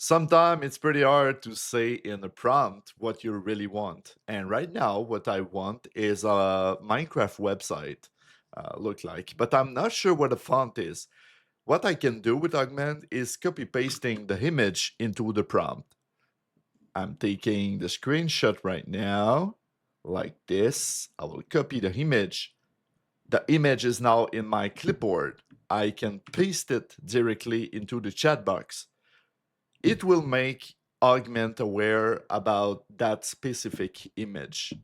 Sometimes it's pretty hard to say in a prompt what you really want. And right now, what I want is a Minecraft website look like, but I'm not sure what the font is. What I can do with Augment is copy pasting the image into the prompt. I'm taking the screenshot right now, like this. I will copy the image. The image is now in my clipboard. I can paste it directly into the chat box. It will make Augment aware about that specific image.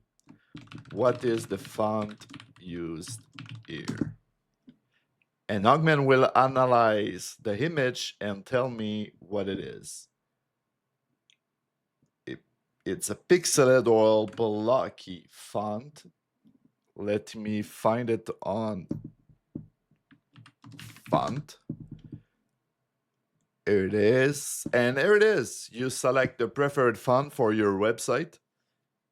What is the font used here? And Augment will analyze the image and tell me what it is. It's a pixelated or blocky font. Let me find it on font. Here it is. And here it is. You select the preferred font for your website,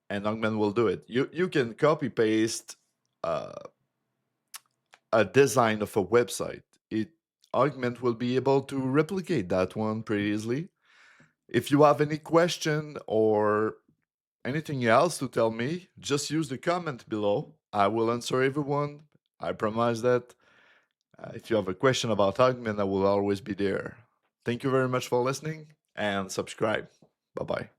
and Augment will do it. You can copy paste a design of a website. Augment will be able to replicate that one pretty easily. If you have any question or anything else to tell me, just use the comment below. I will answer everyone. I promise that. If you have a question about Augment, I will always be there. Thank you very much for listening and subscribe. Bye bye.